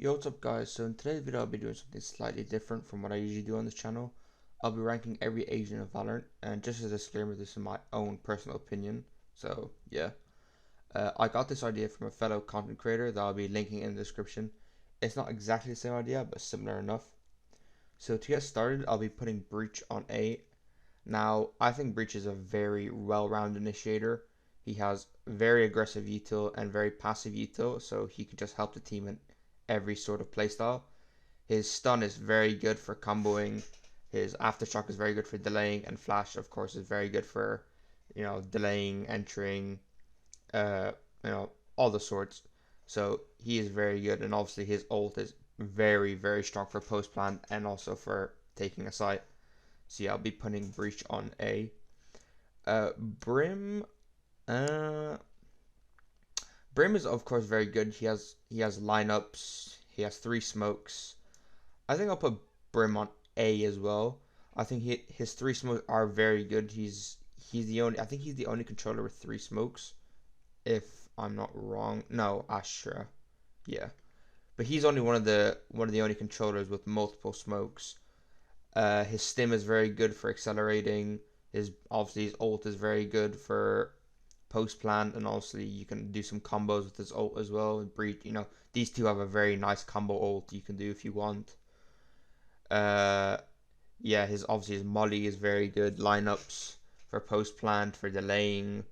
Yo, what's up guys? So in today's video I'll be doing something slightly different from what I usually do on this channel. I'll be ranking every agent of Valorant, and just as a disclaimer, this is my own personal opinion. So yeah, I got this idea from a fellow content creator that I'll be linking in the description. It's not exactly the same idea, but similar enough. So to get started, I'll be putting Breach on A. Now, I think Breach is a very well-rounded initiator. He has very aggressive util and very passive util, so he can just help the team in every sort of playstyle. His stun is very good for comboing. His aftershock is very good for delaying, and flash, of course, is very good for, delaying, entering, uh, all the sorts. So he is very good, and obviously his ult is very, very strong for post plant and also for taking a site. So yeah, I'll be putting Breach on A. Brim, uh, Brim is of course very good. He has lineups. He has 3 smokes. I think I'll put Brim on A as well. I think his 3 smokes are very good. He's the only I think he's the only controller with 3 smokes, if I'm not wrong. No, Astra. Yeah. But he's only one of the only controllers with multiple smokes. His stim is very good for accelerating. His ult is very good for post plant, and obviously you can do some combos with his ult as well. Breach, these two have a very nice combo ult you can do if you want. Uh, yeah, his molly is very good. Lineups for post plant, for delaying,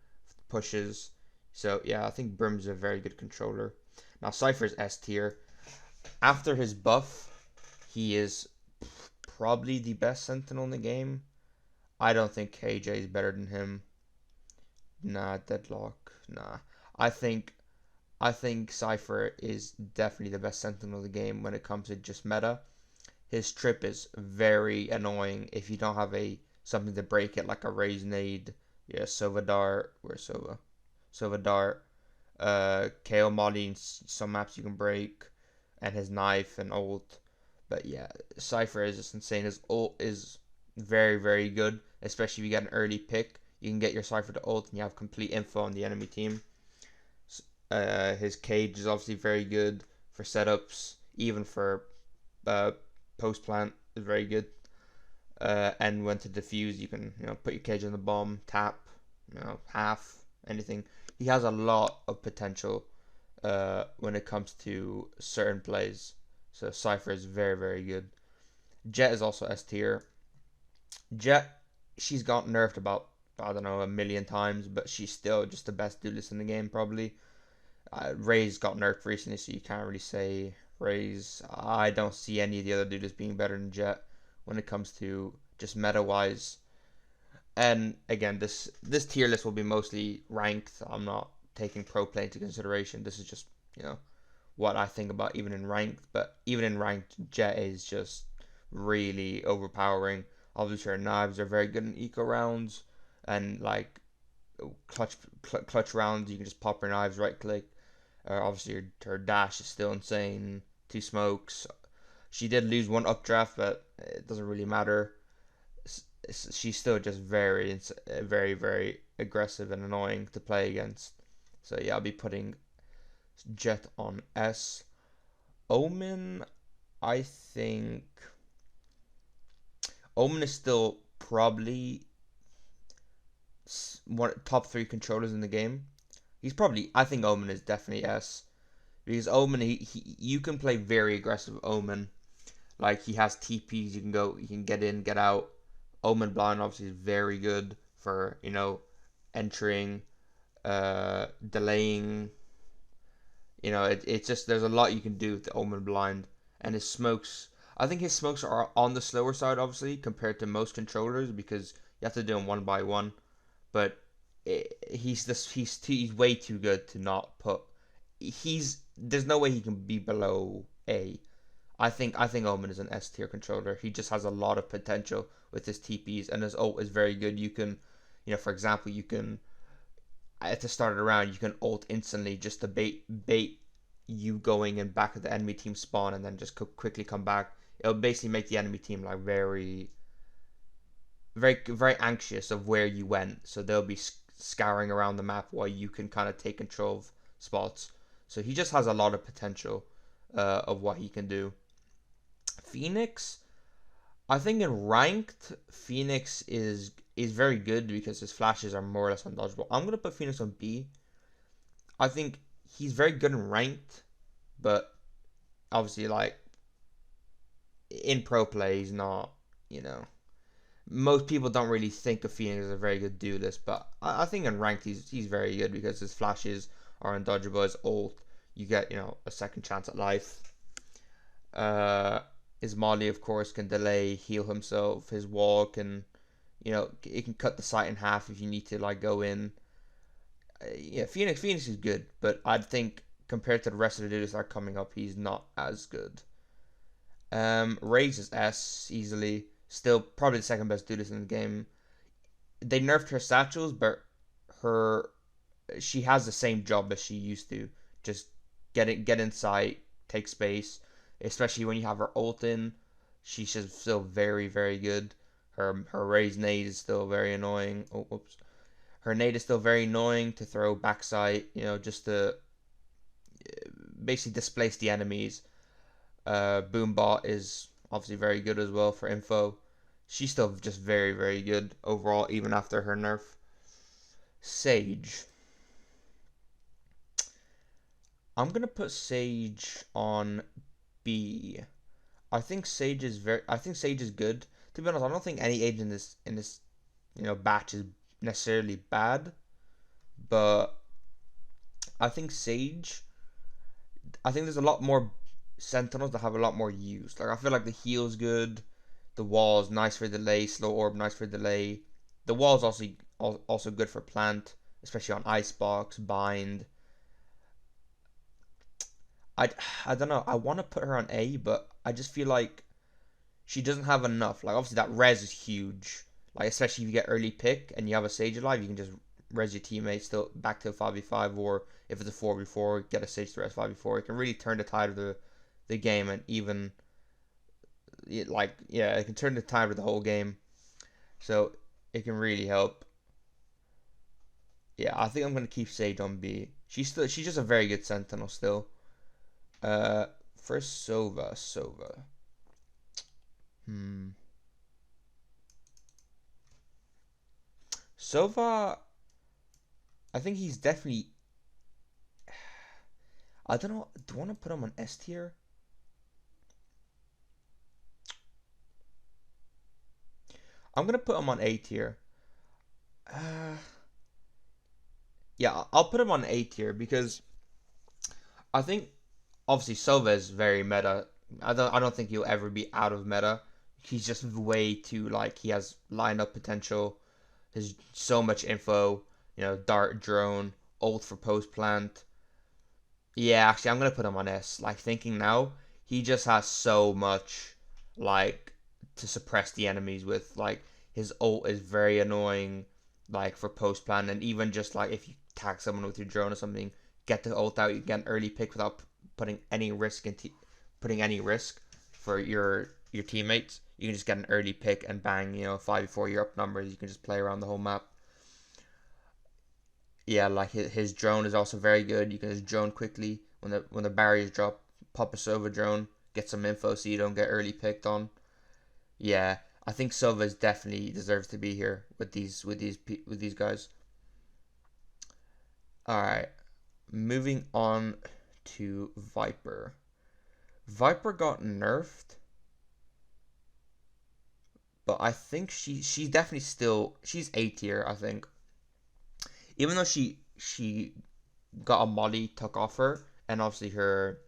pushes. So yeah, I think Brim's a very good controller. Now Cypher's S tier. After his buff, he is probably the best Sentinel in the game. I don't think KJ is better than him. Nah, Deadlock. Nah. I think I think Cypher is definitely the best Sentinel in the game when it comes to just meta. His trip is very annoying if you don't have a something to break it, like a Raise Nade. Yeah, Sova Dart. Where's Sova? Sova Dart. KO Molly in some maps you can break, and his knife and ult. But yeah, Cypher is just insane. His ult is very, very good, especially if you get an early pick. You can get your Cypher to ult and you have complete info on the enemy team. His cage is obviously very good for setups, even for uh, post plant is very good. And when to defuse, you can put your cage on the bomb, tap, half anything. He has a lot of potential when it comes to certain plays. So Cypher is very, very good. Jett is also S tier. Jett, she's got nerfed about, I don't know, a million times, but she's still just the best duelist in the game probably. Ray's got nerfed recently, so you can't really say Ray's. I don't see any of the other duelists being better than Jett when it comes to just meta wise. And again, this tier list will be mostly ranked. I'm not taking pro play into consideration. This is just what I think about even in ranked. But even in ranked, Jett is just really overpowering. Obviously, her knives are very good in eco rounds, and like clutch rounds, you can just pop her knives, right click. Obviously, her dash is still insane. 2 smokes. She did lose one updraft, but it doesn't really matter. She's still just very, very, very aggressive and annoying to play against. So yeah, I'll be putting Jett on S. Omen, I think Omen is still probably one top 3 controllers in the game. I think Omen is definitely S, because Omen, you can play very aggressive Omen. Like, he has TPs, you can get in, get out. Omen Blind obviously is very good for entering, delaying. It's just, there's a lot you can do with the Omen Blind. And his smokes, I think his smokes are on the slower side, obviously, compared to most controllers, because you have to do them one by one. But he's way too good to not put. There's no way he can be below A. I think Omen is an S tier controller. He just has a lot of potential with his TPs, and his ult is very good. You can, for example, you can at the start of the round you can ult instantly just to bait you going in back of the enemy team spawn, and then just quickly come back. It'll basically make the enemy team like very, very, very anxious of where you went, so they'll be scouring around the map while you can kind of take control of spots. So he just has a lot of potential. of what he can do. Phoenix, I think in ranked, Phoenix is very good because his flashes are more or less undodgeable. I'm gonna put Phoenix on B. I think he's very good in ranked, but obviously like in pro play he's not, you know. Most people don't really think of Phoenix as a very good duelist, but I think in ranked he's very good because his flashes are undodgeable. His ult, you get a second chance at life. Uh, his Molly, of course, can delay, heal himself. His wall can, it can cut the site in half if you need to like go in. Yeah, Phoenix is good, but I think compared to the rest of the dudes that are coming up, he's not as good. Raze is S easily. Still probably the second best duelist in the game. They nerfed her satchels, but her she has the same job as she used to. Just get inside, take space. Especially when you have her ult in, she's just still very very good. Her Raze nade is still very annoying. Oh, whoops. Her nade is still very annoying to throw backside. Just to basically displace the enemies. Boombot is obviously very good as well for info. She's still just very very good overall, even after her nerf. Sage. I'm gonna put Sage on B. I think Sage is good. To be honest, I don't think any agent in this batch is necessarily bad, but I think Sage. I think there's a lot more Sentinels that have a lot more use. Like I feel like the heal's good, the wall's nice for delay, slow orb nice for delay. The wall's also good for plant, especially on icebox, bind. I I don't know. I want to put her on A, but I just feel like she doesn't have enough. Like obviously that res is huge. Like especially if you get early pick and you have a Sage alive, you can just res your teammates still back to a 5v5, or if it's a 4v4, get a Sage to res 5v4. It can really turn the tide of the game, and even yeah, it can turn the tide of the whole game. So it can really help. Yeah, I think I'm gonna keep Sage on B. She's just a very good Sentinel still. Uh, First Sova. Hmm. Sova, I think he's definitely. I don't know. Do I want to put him on S tier? I'm gonna put him on A tier. Uh, yeah, I'll put him on A tier because I think obviously Sova is very meta. I don't think he'll ever be out of meta. He's just way too like he has lineup potential. There's so much info. Dart drone, ult for post plant. Yeah, actually, I'm gonna put him on S. Like thinking now, he just has so much, like, to suppress the enemies with. Like his ult is very annoying, like for post plan, and even just like if you tag someone with your drone or something, get the ult out, you get an early pick without putting any risk for your teammates. You can just get an early pick and bang, 5v4, you're up numbers. You can just play around the whole map. Yeah, like his drone is also very good. You can just drone quickly when the barriers drop. Pop a Sova drone, get some info so you don't get early picked on. Yeah, I think Silva definitely deserves to be here with these guys. All right, moving on to Viper. Viper got nerfed, but I think she's definitely she's A tier. I think even though she got a molly took off her, and obviously her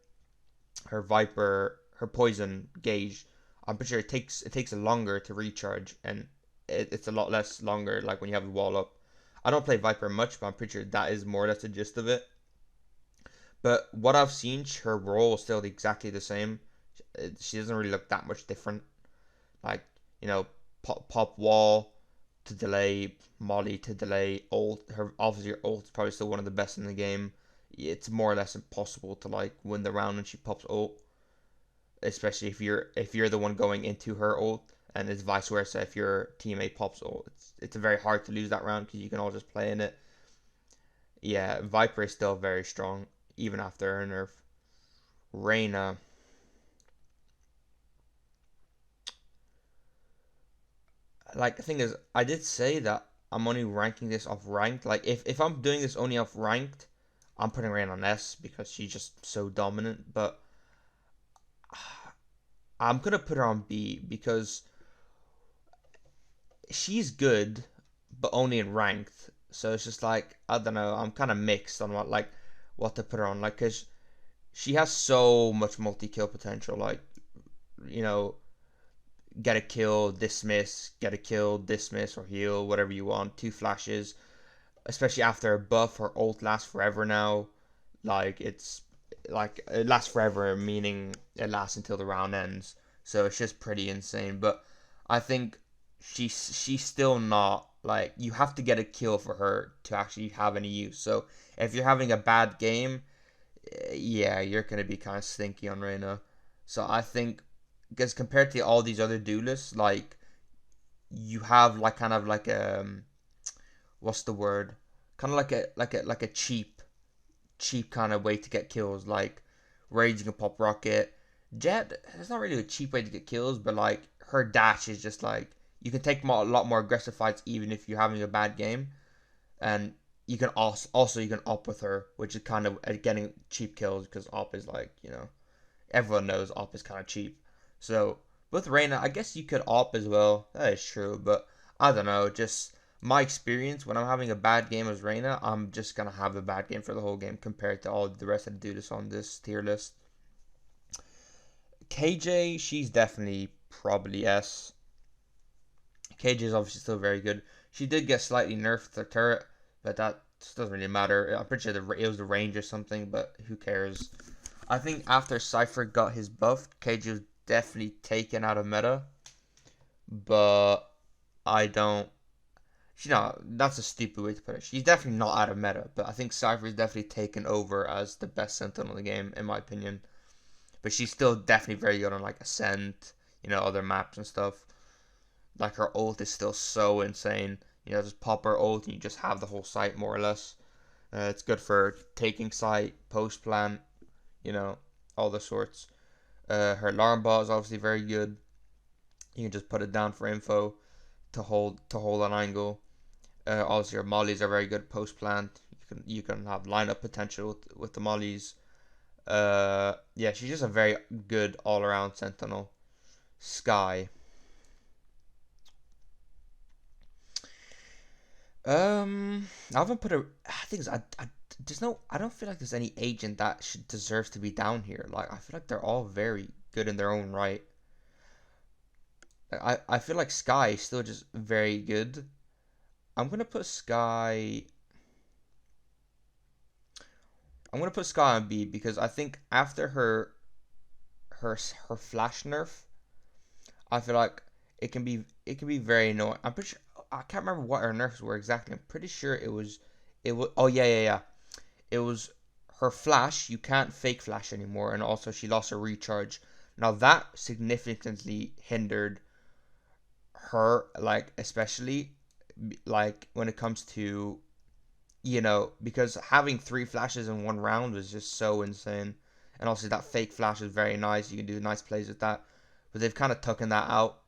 Viper, her poison gauge, I'm pretty sure it takes longer to recharge, and it's a lot less longer like when you have the wall up. I don't play Viper much, but I'm pretty sure that is more or less the gist of it. But what I've seen, her role is still exactly the same. She doesn't really look that much different. Like, pop wall to delay, molly to delay, ult. Her obviously her ult is probably still one of the best in the game. It's more or less impossible to like win the round when she pops ult, especially if you're the one going into her ult, and it's vice versa if your teammate pops ult. It's very hard to lose that round because you can all just play in it. Yeah, Viper is still very strong even after her nerf. Reyna. Like the thing is, I did say that I'm only ranking this off ranked. Like if I'm doing this only off ranked, I'm putting Reyna on S because she's just so dominant. But I'm gonna put her on B because she's good, but only in ranked. So it's just like I don't know. I'm kind of mixed on what to put her on. Like, cause she has so much multi kill potential. Like, you know, get a kill, dismiss, get a kill, dismiss, or heal, whatever you want. Two flashes, especially after a buff. Her ult lasts forever now. Like it lasts forever, meaning it lasts until the round ends. So it's just pretty insane. But I think she's still not like you have to get a kill for her to actually have any use. So if you're having a bad game, yeah, you're gonna be kind of stinky on Reyna. So I think because compared to all these other duelists, like you have like kind of like what's the word? Kind of like a cheap kind of way to get kills. Like Rage, you can pop rocket. Jet, it's not really a cheap way to get kills, but like her dash is just like you can take a lot more aggressive fights even if you're having a bad game, and you can also you can op with her, which is kind of getting cheap kills because op is like everyone knows op is kind of cheap. So with Reyna, I guess you could op as well. That is true, but I don't know. Just my experience when I'm having a bad game as Reyna, I'm just gonna have a bad game for the whole game compared to all the rest of the dudes on this tier list. KJ, she's definitely probably S. KJ is obviously still very good. She did get slightly nerfed the turret, but that doesn't really matter. I'm pretty sure it was the range or something, but who cares? I think after Cypher got his buff, KJ was definitely taken out of meta, but I don't. That's a stupid way to put it. She's definitely not out of meta, but I think Cypher is definitely taken over as the best Sentinel in the game, in my opinion. But she's still definitely very good on like Ascent, other maps and stuff. Like her ult is still so insane. Just pop her ult and you just have the whole site more or less. It's good for taking site, post plant, all the sorts. Her alarm bot is obviously very good. You can just put it down for info to hold an angle. Also, your mollies are very good post plant. You can have lineup potential with the mollies. Yeah, she's just a very good all around sentinel. Sky. I haven't put a. I think there's no. I don't feel like there's any agent that deserves to be down here. Like I feel like they're all very good in their own right. I feel like Sky is still just very good. I'm gonna put Sky. I'm gonna put Sky on B because I think after her flash nerf, I feel like it can be very annoying. I'm pretty sure I can't remember what her nerfs were exactly. I'm pretty sure it was. Oh yeah. It was her flash. You can't fake flash anymore, and also she lost her recharge. Now that significantly hindered her, like especially like when it comes to because having three flashes in one round was just so insane. And also that fake flash is very nice. You can do nice plays with that. But they've kind of taken that out.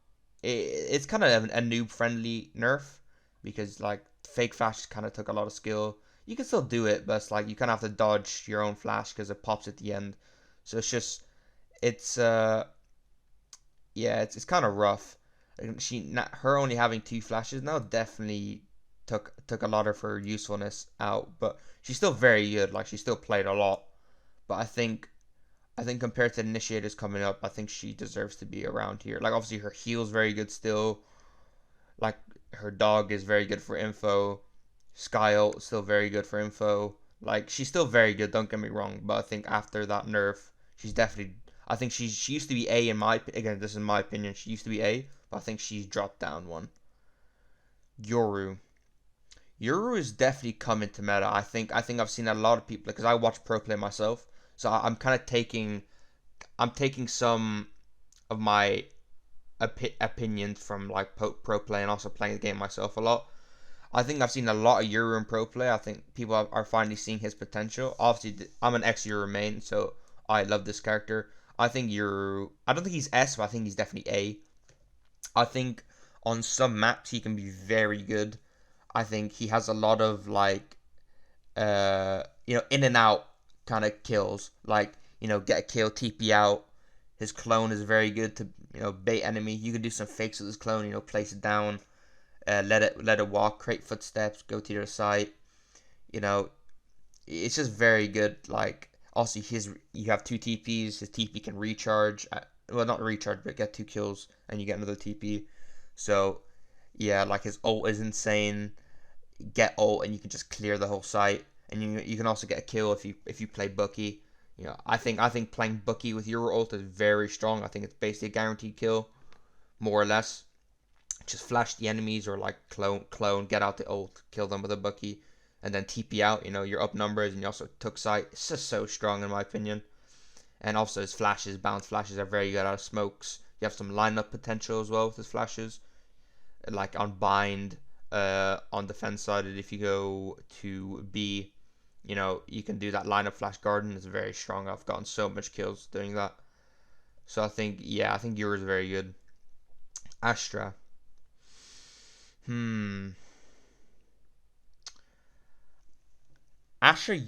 It's kind of a noob friendly nerf because like fake flash kind of took a lot of skill. You can still do it, but it's like you kind of have to dodge your own flash because it pops at the end. So it's yeah, it's kind of rough. Her only having two flashes now definitely took a lot of her usefulness out, but she's still very good. Like she still played a lot, but I think compared to initiators coming up, I think she deserves to be around here. Like obviously her heal's very good still. Like her dog is very good for info. Sky ult is still very good for info. Like she's still very good. Don't get me wrong, but I think after that nerf, she's definitely. I think she used to be A in again. This is my opinion. She used to be A, but I think she's dropped down one. Yoru. Yoru is definitely coming to meta. I think I've seen a lot of people because I watch pro play myself, so I'm kind of taking some of my opinions from like pro play and also playing the game myself a lot. I think I've seen a lot of Yoru in pro play. I think people are finally seeing his potential. Obviously, I'm an ex Yoru main, so I love this character. I think you're. I don't think he's S, but I think he's definitely A. I think on some maps he can be very good. I think he has a lot of like in and out kind of kills. Like, get a kill, TP out. His clone is very good to, bait enemy. You can do some fakes with his clone, place it down, let it walk, create footsteps, go to your side. You know, it's just very good. Like, also you have two TPs. His TP can recharge. Well, not recharge, but get two kills and you get another TP. So yeah, like his ult is insane. Get ult and you can just clear the whole site. And you can also get a kill if you play Bucky. I think playing Bucky with your ult is very strong. I think it's basically a guaranteed kill, more or less. Just flash the enemies or like clone, get out the ult, kill them with a Bucky, and then TP out. You're up numbers and you also took sight. It's just so strong in my opinion. And also his flashes, bounce flashes are very good out of smokes. You have some lineup potential as well with his flashes, like on bind, on defense side. And if you go to B, you can do that lineup flash garden. It's very strong. I've gotten so much kills doing that. So I think yours is very good. Astra. Hmm. Astra.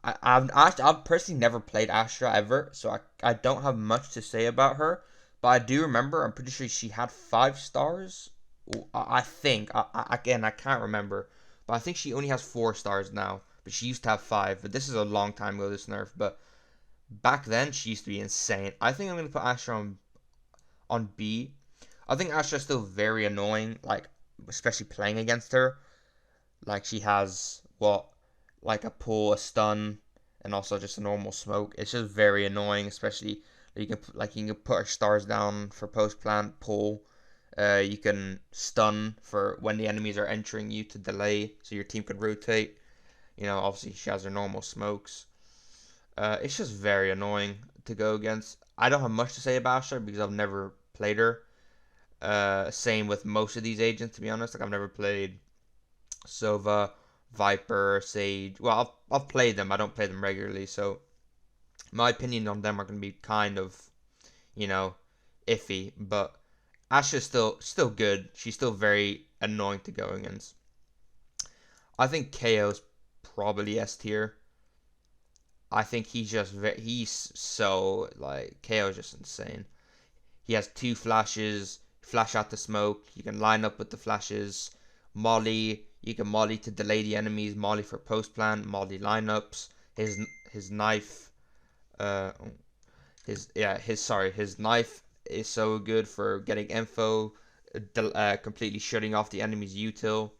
I've personally never played Astra ever, so I don't have much to say about her. But I do remember. I'm pretty sure she had 5 stars. I think. Again, I can't remember, but I think she only has 4 stars now. But she used to have 5. But this is a long time ago. This nerf. But back then she used to be insane. I think I'm gonna put Astra on B. I think Astra's still very annoying. Like, especially playing against her. Like, she has like a pull, a stun, and also just a normal smoke. It's just very annoying, especially you can put her stars down for post plant pull. You can stun for when the enemies are entering you to delay, so your team could rotate. Obviously she has her normal smokes. It's just very annoying to go against. I don't have much to say about her because I've never played her. Same with most of these agents, to be honest. Like, I've never played Sova, Viper, Sage. Well, I've played them. I don't play them regularly, so my opinion on them are going to be kind of, you know, iffy. But Asha's still good. She's still very annoying to go against. I think KO's probably S tier. I think he's so like KO's just insane. He has 2 flashes, flash out the smoke. You can line up with the flashes. Molly, you can molly to delay the enemies. Molly for post plant. Molly lineups. His knife, uh, his knife is so good for getting info, completely shutting off the enemy's util.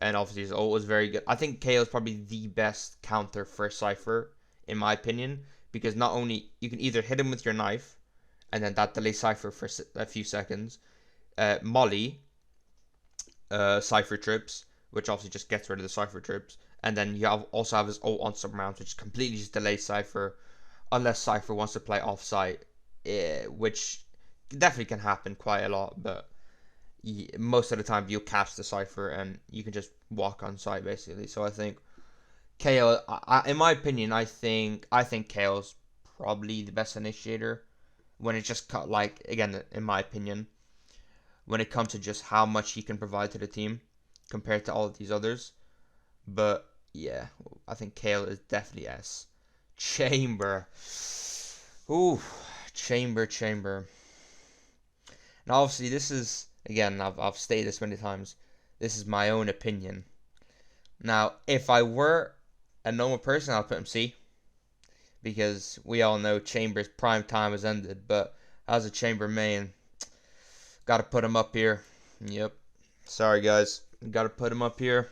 And obviously his ult is very good. I think KO is probably the best counter for Cypher, in my opinion, because not only you can either hit him with your knife, and then that delays Cypher for a few seconds. Molly, Cypher trips, which obviously just gets rid of the Cypher trips. And then also have his ult on some rounds, which completely just delays Cypher, unless Cypher wants to play offsite, which definitely can happen quite a lot, but most of the time you'll catch the Cypher and you can just walk on site basically. So I think KO, in my opinion, I think KO's probably the best initiator when it just like, again, in my opinion, when it comes to just how much he can provide to the team compared to all of these others. But yeah, I think Kale is definitely S. Chamber. Ooh, Chamber. Now, obviously, this is, again, I've stated this many times, this is my own opinion. Now, if I were a normal person, I'll put him C, because we all know Chamber's prime time has ended. But as a Chamber main, gotta put him up here. Yep. Sorry, guys. Gotta put him up here.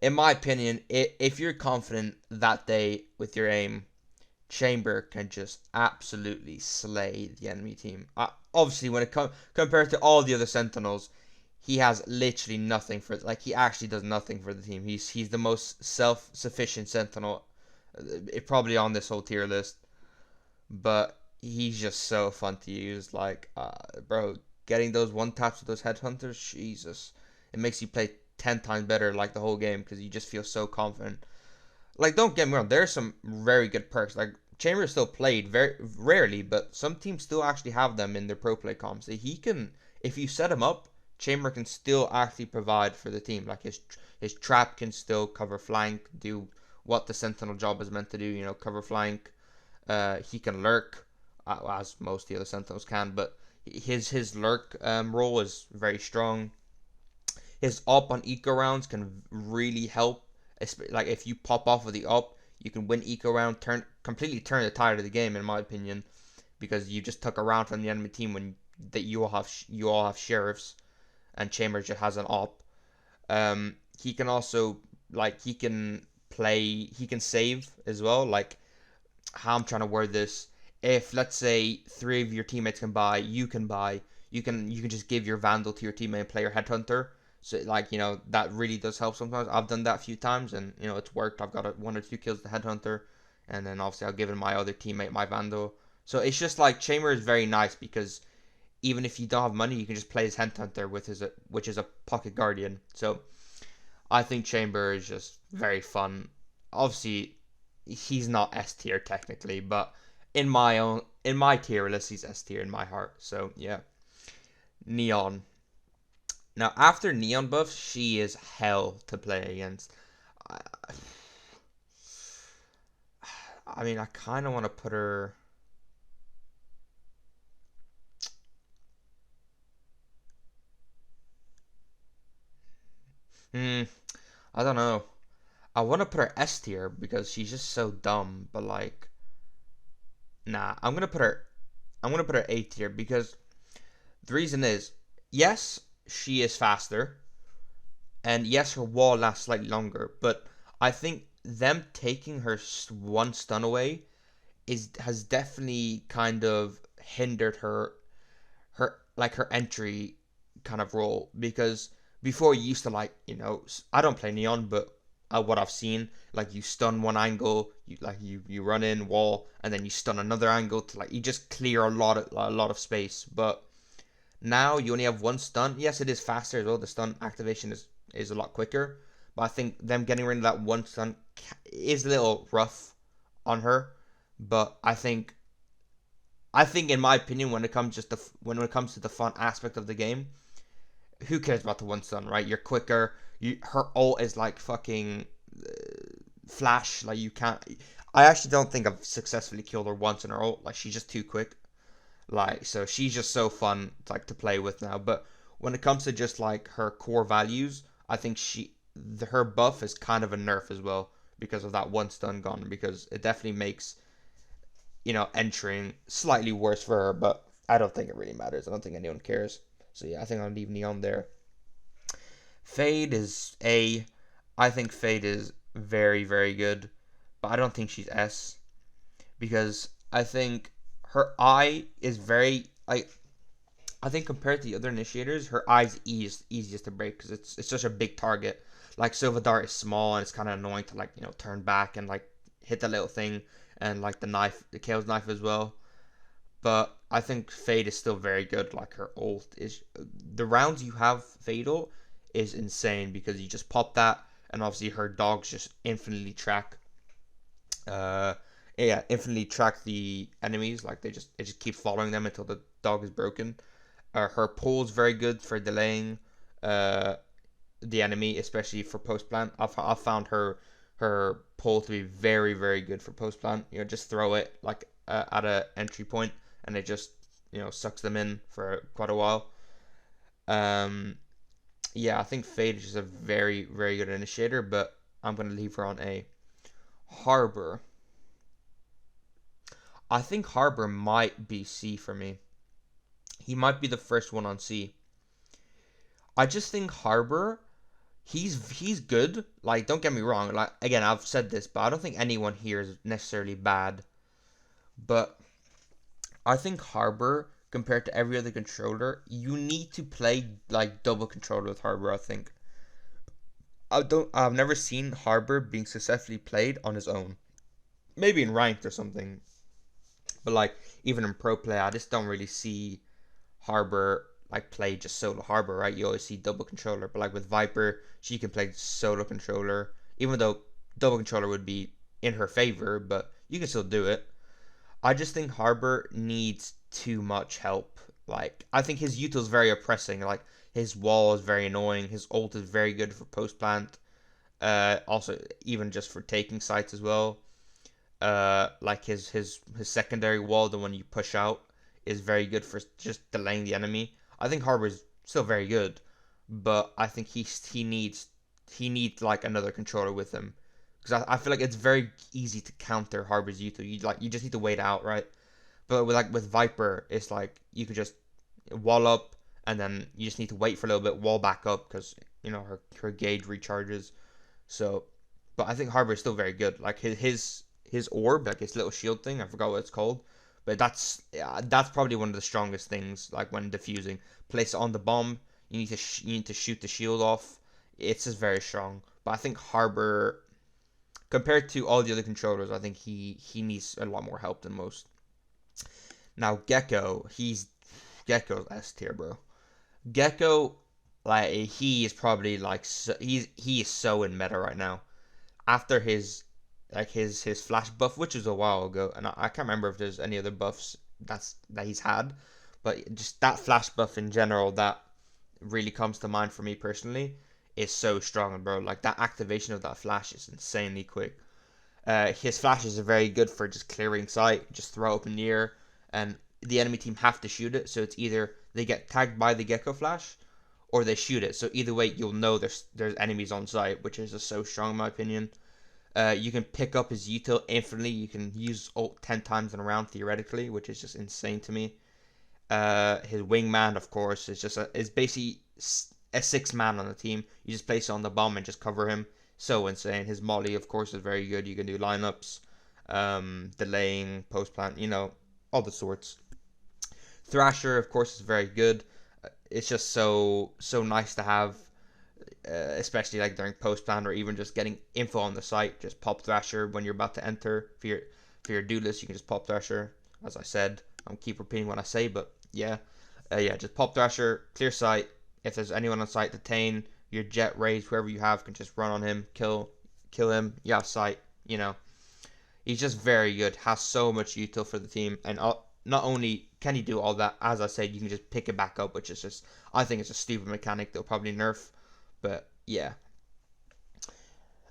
In my opinion, if you're confident that day with your aim, Chamber can just absolutely slay the enemy team. Obviously, when it compared to all the other Sentinels, he has literally nothing for, like, he actually does nothing for the team. He's the most self-sufficient Sentinel, probably on this whole tier list. But he's just so fun to use. Like, bro, getting those one taps with those headhunters, Jesus, it makes you play 10 times better, like, the whole game, because you just feel so confident. Like, don't get me wrong, there's some very good perks. Like, Chambers still played very rarely, but some teams still actually have them in their pro play comps. So he can, if you set him up, Chamber can still actually provide for the team. Like his trap can still cover flank, do what the sentinel job is meant to do. You know, cover flank. He can lurk, as most of the other sentinels can, but his lurk role is very strong. His up on eco rounds can really help. Like if you pop off with the up, you can win eco round, completely turn the tide of the game, in my opinion, because you just took a round from the enemy team when that you all have sheriffs, and Chambers just has an op. He can also he can save as well. Like how I'm trying to word this. If let's say three of your teammates can buy, you can buy. You can just give your Vandal to your teammate and play your Headhunter. So like that really does help sometimes. I've done that a few times and it's worked. I've got one or two kills with the Headhunter, and then obviously I'll give it my other teammate my Vandal. So it's just like Chamber is very nice because even if you don't have money, you can just play his Headhunter with which is a Pocket Guardian. So I think Chamber is just very fun. Obviously, he's not S tier technically, but in my tier list, he's S tier in my heart. So yeah, Neon. Now after Neon buff, she is hell to play against. I, I mean, I kind of want to put her. Hmm, I don't know. I want to put her S tier because she's just so dumb. But like, nah, I'm gonna put her A tier because the reason is, yes, she is faster, and yes, her wall lasts slightly longer. But I think them taking her one stun away has definitely kind of hindered her entry kind of role because before you used to I don't play Neon, but what I've seen, like you stun one angle, you run in wall and then you stun another angle to you just clear a lot of space. But now you only have one stun. Yes, it is faster as well. The stun activation is a lot quicker, but I think them getting rid of that one stun is a little rough on her. But I think in my opinion, when it comes to the fun aspect of the game, who cares about the one stun, right? You're quicker. Her ult is like fucking flash. Like you can't. I actually don't think I've successfully killed her once in her ult. Like she's just too quick. Like so, she's just so fun to play with now. But when it comes to just like her core values, I think her buff is kind of a nerf as well because of that one stun gone. Because it definitely makes entering slightly worse for her, but I don't think it really matters. I don't think anyone cares. So yeah, I think I'll leave Neon there. Fade is A. I think Fade is very, very good, but I don't think she's S because I think her eye is very I think compared to the other initiators, her eye's easiest to break because it's such a big target. Like Silva Dart is small and it's kind of annoying to turn back and hit the little thing and the Chaos Knife as well. But I think Fade is still very good. Like her ult is the rounds you have Fatal is insane because you just pop that and obviously her dogs just infinitely track uh infinitely track the enemies. Like it just keeps following them until the dog is broken. Her pull is very good for delaying uh the enemy, especially for post plant. I've found her pull to be very, very good for post plant. Just throw it at a entry point and it just sucks them in for quite a while. Um, yeah, I think Fade is just a very, very good initiator, but I'm gonna leave her on A. Harbor. I think Harbor might be C for me. He might be the first one on C. I just think Harbor, he's good. Like, don't get me wrong. Like, again, I've said this, but I don't think anyone here is necessarily bad. But I think Harbor, compared to every other controller, you need to play like double controller with Harbor. I think I've never seen Harbor being successfully played on his own. Maybe in ranked or something, but even in pro play, I just don't really see Harbor play just solo Harbor, right? You always see double controller, but with Viper, she can play solo controller, even though double controller would be in her favor, but you can still do it. I just think Harbor needs too much help. Like, I think his util is very oppressing. Like, his wall is very annoying. His ult is very good for post plant. Also, even just for taking sites as well. Like his secondary wall, the one you push out, is very good for just delaying the enemy. I think Harbor is still very good, but I think he needs like another controller with him because I feel like it's very easy to counter Harbor's util. You just need to wait out, right? But with Viper, it's like you could just wall up and then you just need to wait for a little bit, wall back up because her gauge recharges. So, but I think Harbor is still very good. Like his orb, like his little shield thing, I forgot what it's called, but that's probably one of the strongest things. Like when defusing, place it on the bomb. You need to shoot the shield off. It's just very strong. But I think Harbor, compared to all the other controllers, I think he needs a lot more help than most. Now Gecko's S tier, bro. Gecko, like he is probably like he is so in meta right now. After his flash buff, which was a while ago, and I can't remember if there's any other buffs that he's had, but just that flash buff in general that really comes to mind for me personally is so strong, bro. Like that activation of that flash is insanely quick. His flashes are very good for just clearing sight, just throw up in the air, and the enemy team have to shoot it. So it's either they get tagged by the Gecko flash, or they shoot it. So either way, you'll know there's enemies on site, which is just so strong in my opinion. You can pick up his util infinitely. You can use ult 10 times in a round theoretically, which is just insane to me. His wingman, of course, is basically a 6 man on the team. You just place it on the bomb and just cover him. So insane. His molly, of course, is very good. You can do lineups, delaying, post plant, all the sorts. Thrasher, of course, is very good. It's just so nice to have, especially like during post plan or even just getting info on the site. Just pop Thrasher when you're about to enter. For your do list, you can just pop Thrasher. As I said, I'm keep repeating what I say, but yeah, just pop Thrasher, clear sight. If there's anyone on site, detain. Your Jet, Raze, whoever you have can just run on him, kill him. You have sight. He's just very good. Has so much util for the team, and not only can he do all that, as I said, you can just pick it back up, which is just I think it's a stupid mechanic they'll probably nerf, but yeah.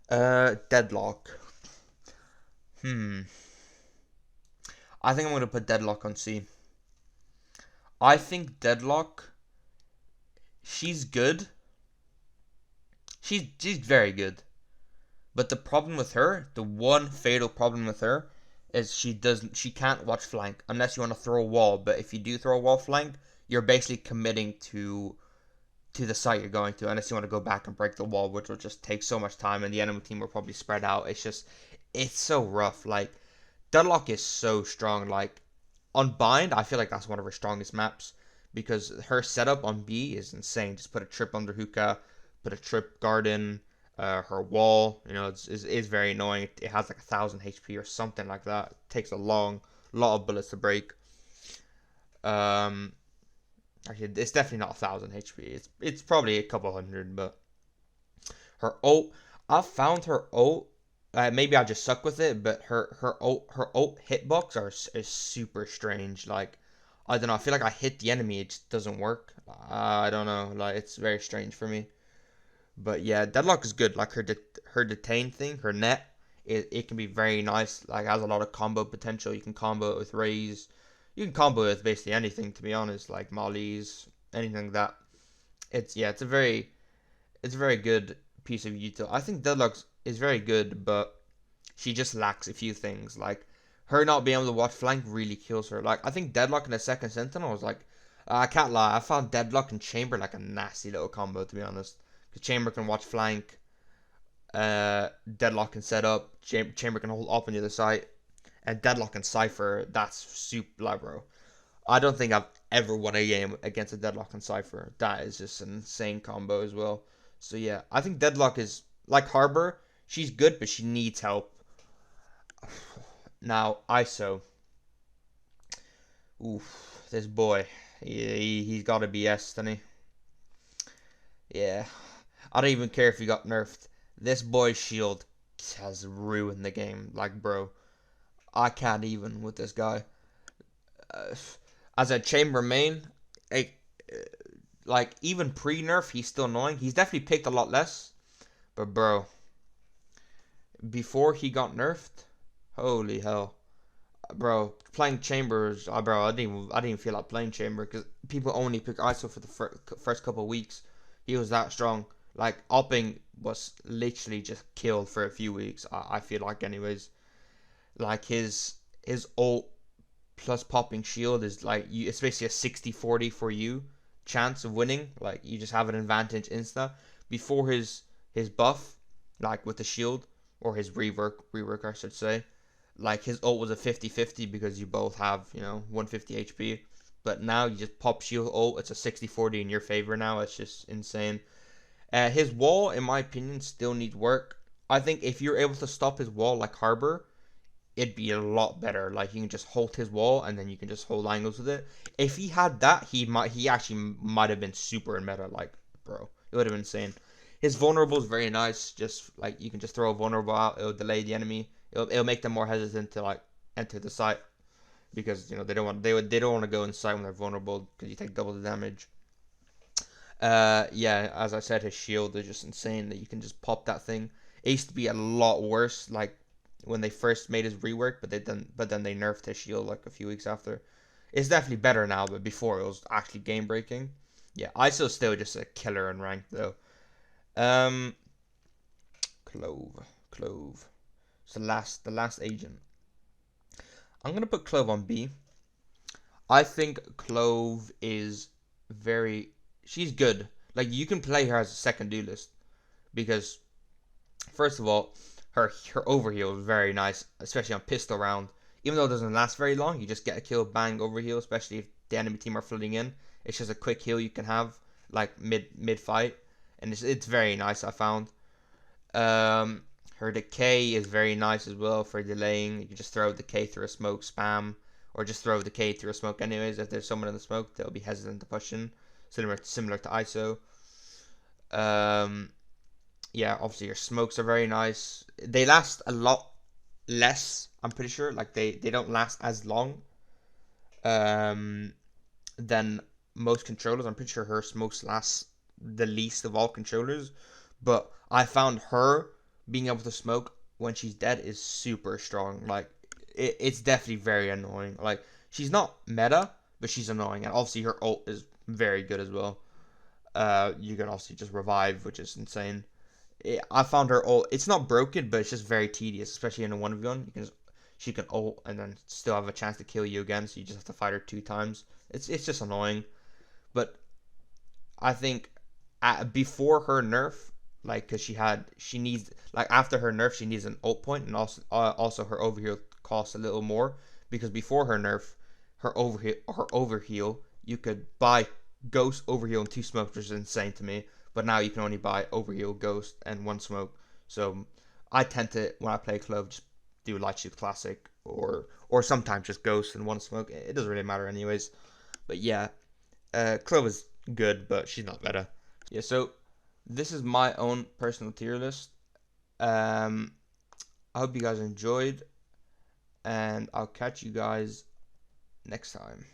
Deadlock. Hmm. I think I'm gonna put Deadlock on C. I think Deadlock. She's good. She's very good. But the problem with her, the one fatal problem with her, is she can't watch flank unless you want to throw a wall. But if you do throw a wall flank, you're basically committing to the site you're going to, unless you want to go back and break the wall, which will just take so much time, and the enemy team will probably spread out. It's so rough. Like Deadlock is so strong. Like on Bind, I feel like that's one of her strongest maps because her setup on B is insane. Just put a trip under hookah, put a trip garden, her wall. Is very annoying. It has like 1,000 HP or something like that. It takes a lot of bullets to break. Um, Actually, it's definitely not 1,000 HP. It's probably a couple hundred, but her ult, I found her ult. Maybe I just suck with it, but her ult hitbox is super strange. Like I don't know. I feel like I hit the enemy, it just doesn't work. I don't know. Like it's very strange for me. But yeah, Deadlock is good. Like her detain thing, her net, it can be very nice. Like it has a lot of combo potential. You can combo it with Raze. You can combo it with basically anything, to be honest, like mollies, anything like that. It's a very good piece of util. I think Deadlock is very good, but she just lacks a few things. Like her not being able to watch flank really kills her. Like I think Deadlock in the second Sentinel was like, I can't lie, I found Deadlock and Chamber like a nasty little combo, to be honest. Because Chamber can watch flank, Deadlock can set up, Chamber can hold up on the other side, and Deadlock and Cypher, that's super bro. I don't think I've ever won a game against a Deadlock and Cypher. That is just an insane combo as well. So yeah, I think Deadlock is like Harbor. She's good, but she needs help. Now ISO. Oof, this boy. He's got to be S, doesn't he? Yeah. I don't even care if he got nerfed. This boy's shield has ruined the game. Like, bro. I can't even with this guy. Uh, as a chamber main, like, like even pre-nerf, he's still annoying. He's definitely picked a lot less, but bro, before he got nerfed, holy hell, bro, playing chambers, bro, I didn't even feel like playing chamber because people only pick ISO for the first couple of weeks. He was that strong. Like upping was literally just killed for a few weeks. I feel like, anyways, like his ult plus popping shield is like you. It's basically a 60-40 for you chance of winning. Like you just have an advantage insta. Before his buff, like with the shield or his rework I should say, like his ult was a 50-50 because you both have 150 HP. But now you just pop shield ult. It's a 60-40 in your favor now. It's just insane. His wall, in my opinion, still needs work. I think if you're able to stop his wall like Harbor, it'd be a lot better. Like you can just hold his wall and then you can just hold angles with it. If he had that, he actually might have been super in meta. Like, bro, it would have been insane. His vulnerable is very nice. Just like you can just throw a vulnerable out, it'll delay the enemy. It'll make them more hesitant to like enter the site because they don't want to go inside when they're vulnerable because you take double the damage. Yeah, as I said, his shield is just insane that you can just pop that thing. It used to be a lot worse, like when they first made his rework, but then they nerfed his shield like a few weeks after. It's definitely better now, but before it was actually game breaking. Yeah, ISO's still just a killer in rank though. Um, Clove. It's the last agent. I'm gonna put Clove on B. I think Clove is very. She's good. Like you can play her as a second duelist because first of all, her overheal is very nice, especially on pistol round. Even though it doesn't last very long, you just get a kill, bang, overheal, especially if the enemy team are flooding in. It's just a quick heal you can have like mid fight, and it's very nice. I found. Um, Her decay is very nice as well for delaying. You can just throw decay through a smoke, spam, or just throw decay through a smoke anyways. If there's someone in the smoke, they'll be hesitant to push in. Similar to ISO. Um, yeah, obviously your smokes are very nice. They last a lot less, I'm pretty sure. Like they don't last as long um than most controllers. I'm pretty sure her smokes last the least of all controllers. But I found her being able to smoke when she's dead is super strong. Like it's definitely very annoying. Like she's not meta, but she's annoying. And obviously her ult is very good as well. You can also just revive, which is insane. I found her ult. It's not broken, but it's just very tedious, especially in a 1v1. She can ult and then still have a chance to kill you again, so you just have to fight her 2 times. It's just annoying. But I think before her nerf, like because she needs like after her nerf she needs an ult point, and also her overheal costs a little more because before her nerf, her overheal you could buy ghost overheal and 2 smokes, which is insane to me. But now you can only buy overheal, ghost, and 1 smoke. So I tend to when I play Clove just do light shoot classic or sometimes just ghost and 1 smoke. It doesn't really matter anyways. But yeah, Clove is good, but she's not better. Yeah, so this is my own personal tier list. Um, I hope you guys enjoyed, and I'll catch you guys next time.